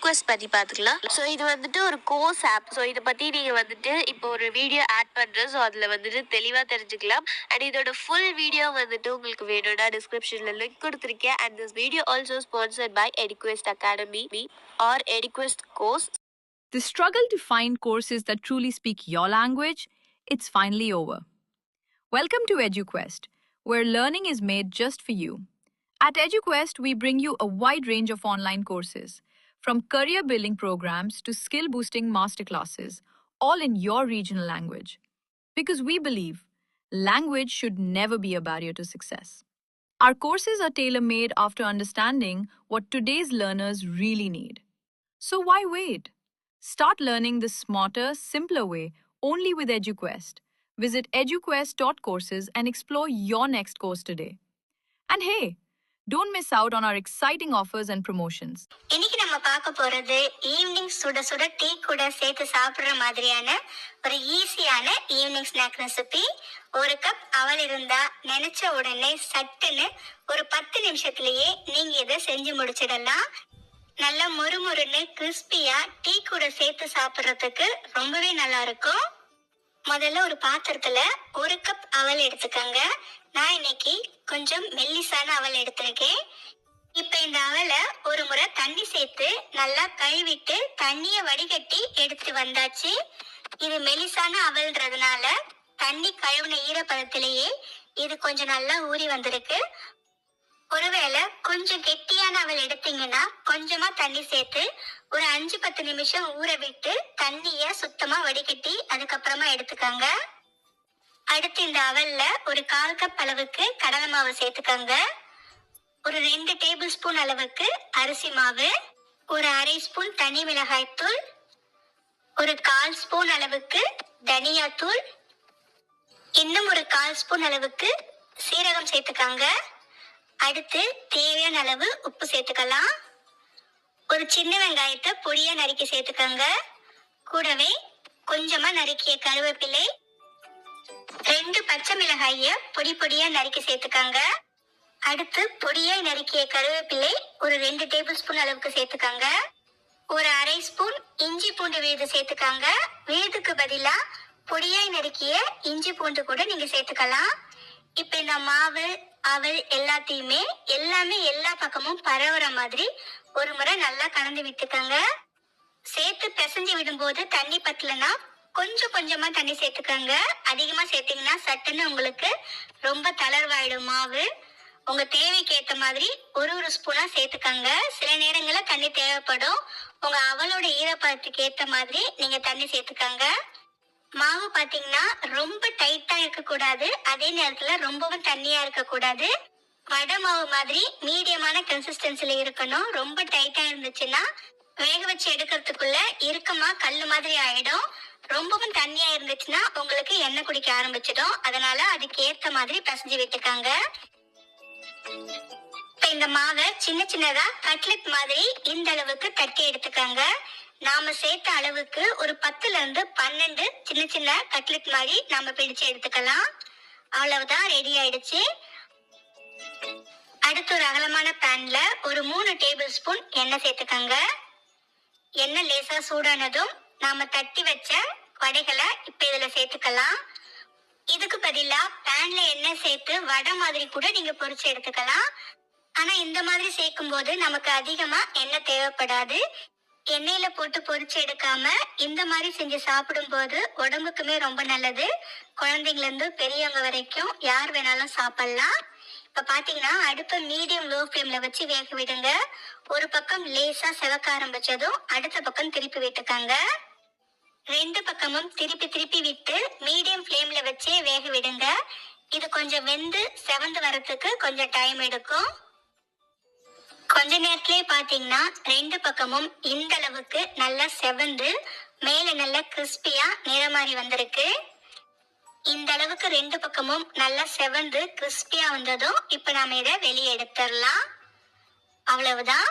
எஜுக்வெஸ்ட் பத்தி பாத்துக்கலாம். ஸோ இது வந்துட்டு ஒரு கோர்ஸ் ஆப். ஸோ இதை பத்தி நீங்க வந்துட்டு இப்போ ஒரு வீடியோ ஆட் பண்றேன். ஸோ அதுல வந்துட்டு தெளிவா தெரிஞ்சுக்கலாம். அண்ட் இதோட ஃபுல் வீடியோ வந்துட்டு உங்களுக்கு வேணும்னா டிஸ்கிரிப்ஷன்ல லிங்க் கொடுத்துருக்கேன். And this video also sponsored by EduQuest Academy or EduQuest course. The struggle to find courses that truly speak your language, it's finally over. Welcome to EduQuest, where learning is made just for you. At EduQuest, we bring you a wide range of online courses, from career building programs to skill boosting masterclasses, all in your regional language. Because we believe language should never be a barrier to success. Our courses are tailor made after understanding what today's learners really need. So why wait? Start learning the smarter, simpler way only with EduQuest. Visit eduquest.courses and explore your next course today. And hey, don't miss out on our exciting offers and promotions. இன்னைக்கு நம்ம பார்க்க போறது evening சுட சுட tea கூட சேர்த்து சாப்பிடுற மாதிரியான ஒரு ஈஸியான ஈவினிங் ஸ்நாக் ரெசிபி. ஒரு கப் அவல் இருந்தா நினைச்ச உடனே சட்டுன்னு ஒரு 10 நிமிஷத்துலயே நீங்க இதை செஞ்சு முடிச்சிடலாம். நல்லா முறுமுறுன்னு கிறிஸ்பியா டீ கூட சேர்த்து சாப்பிட்றதுக்கு ரொம்பவே நல்லா இருக்கும். முதல்ல ஒரு பாத்திரத்துல ஒரு கப் அவல் எடுத்துக்கோங்க. நான் இன்னைக்கு கொஞ்சம் மெல்லிசான அவல் எடுத்திருக்கேன். இப்ப இந்த அவலை ஒரு முறை தண்ணி சேர்த்து நல்லா கழுவிட்டு தண்ணிய வடிகட்டி எடுத்துட்டு வந்தாச்சு. இது மெல்லிசான அவல்ன்றதுனால தண்ணி கழுவின ஈரப்பதத்திலேயே இது கொஞ்சம் நல்லா ஊறி வந்திருக்கு. ஒருவேளை கொஞ்சம் கெட்டியான அவல் எடுத்தீங்கன்னா கொஞ்சமா தண்ணி சேர்த்து ஒரு 5-10 நிமிஷம் ஊற விட்டு தண்ணிய சுத்தமா வடிகட்டி அதுக்கப்புறமா எடுத்துக்கோங்க. அடுத்து இந்த அவல்ல ஒரு 1/4 கப் அளவுக்கு கடலை மாவு சேர்த்துக்கோங்க. ஒரு 2 டேபிள் ஸ்பூன் அளவுக்கு அரிசி மாவு, ஒரு 1/2 ஸ்பூன் தனி மிளகாய் தூள், ஒரு 1/4 ஸ்பூன் அளவுக்கு தனியா தூள், இன்னும் ஒரு 1/4 ஸ்பூன் அளவுக்கு சீரகம் சேர்த்துக்கோங்க. அடுத்து தேவையான அளவு உப்பு சேர்த்துக்கலாம். ஒரு சின்ன வெங்காயத்தை பொடியா நறுக்கி சேர்த்துக்கோங்க. கூடவே கொஞ்சமா நறுக்கிய கருவேப்பிலை, 2 பச்சை மிளகாய பொடி பொடியா நறுக்கி சேர்த்துக்கோங்க. அடுத்து பொடியா நறுக்கிய கருவேப்பிலை ஒரு 2 டேபிள் ஸ்பூன் அளவுக்கு சேர்த்துக்கோங்க. ஒரு 1/2 ஸ்பூன் இஞ்சி பூண்டு விழுது சேர்த்துக்கோங்க. விழுதுக்கு பதிலா பொடியாய் நறுக்கிய இஞ்சி பூண்டு கூட நீங்க சேர்த்துக்கலாம். இப்ப இந்த மாவு அவல் எல்லாத்தையுமே எல்லா பக்கமும் பரவுற மாதிரி ஒரு முறை நல்லா கலந்து விட்டுக்கோங்க. சேர்த்து பிசைஞ்சு விடும்போது தண்ணி பத்தலன்னா கொஞ்சம் கொஞ்சமா தண்ணி சேர்த்துக்கோங்க. அதிகமா சேர்த்தீங்கன்னா சட்டுன்னு உங்களுக்கு ரொம்ப தளர்வாயிடும் மாவு. உங்க தேவைக்கு ஏத்த மாதிரி ஒரு ஸ்பூனா சேர்த்துக்கோங்க. சில நேரங்கள்ல தண்ணி தேவைப்படும். உங்க அவளோட ஈரப்பதத்துக்கு ஏத்த மாதிரி நீங்க தண்ணி சேர்த்துக்கோங்க. மாவு பாத்தீங்கன்னா ரொம்ப டைட்டா இருக்க கூடாது, அதே நேரத்துல ரொம்பவும் தண்ணியா இருக்க கூடாது. வடை மாவு மாதிரி மீடியமான கன்சிஸ்டன்சில இருக்கணும். ரொம்ப டைட்டா இருந்துச்சுன்னா வேக வச்சு எடுக்கிறதுக்குள்ள இறுக்கமா கல்லு மாதிரி ஆயிடும். ரொம்பவும் தண்ணியா இருந்துச்சுன்னா உங்களுக்கு எண்ணெய் குடிக்க ஆரம்பிச்சிடும். அதனால அதுக்கு ஏத்த மாதிரி பிசைஞ்சு விட்டுக்காங்க. இந்த மாவை சின்ன சின்னதா கட்லெட் மாதிரி இந்த அளவுக்கு தட்டி எடுத்துக்காங்க. நாம சேர்த்த அளவுக்கு ஒரு 10ல இருந்து 12 சின்ன சின்ன கட்லெட் மாதிரி நாம பிடிச்சு எடுத்துக்கலாம். அவ்வளவுதான், ரெடி ஆயிடுச்சு. அடுத்து ஒரு அகலமான பேன்ல ஒரு 3 டேபிள் ஸ்பூன் எண்ணெய் சேர்த்துக்கோங்க. எண்ணெய் லேசா சூடானதும் நாம தட்டி வச்ச வடைகளை இப்ப இதுல சேர்த்துக்கலாம். இதுக்கு பதிலா பேன்ல எண்ணெய் சேர்த்து வடை மாதிரி கூட நீங்க பொரிச்சு எடுத்துக்கலாம். ஆனா இந்த மாதிரி சேர்க்கும் போது நமக்கு அதிகமா எண்ணெய் தேவைப்படாது. எண்ணெயில போட்டு பொரிச்சு எடுக்காம இந்த மாதிரி செஞ்சு சாப்பிடும் போது உடம்புக்குமே ரொம்ப நல்லது. குழந்தைங்கள இருந்து பெரியவங்க வரைக்கும் யார் வேணாலும் சாப்பிடலாம். இப்ப பாத்தீங்கன்னா அடுப்பை மீடியம் லோ ஃப்ளேம்ல வச்சு வேக விடுங்க. ஒரு பக்கம் லேசா செவக்க ஆரம்பிச்சதும் அடுத்த பக்கம் திருப்பி விட்டுக்காங்க. 2 பக்கமும் திருப்பி விட்டு மீடியம் ஃப்ளேம்ல வச்சு வேக விடுங்க. இது கொஞ்சம் வெந்து செவந்து வரத்துக்கு கொஞ்சம் டைம் எடுக்கும். கொஞ்ச நேரத்திலே பாத்தீங்கன்னா 2 பக்கமும் இந்த அளவுக்கு நல்லா செவந்து மேல நல்லா கிறிஸ்பியா நிறமாறி வந்திருக்கு. இந்த அளவுக்கு 2 பக்கமும் நல்லா செவந்து கிறிஸ்பியா வந்ததும் இப்ப நாம இதை வெளியே எடுத்துடலாம். அவ்வளவுதான்.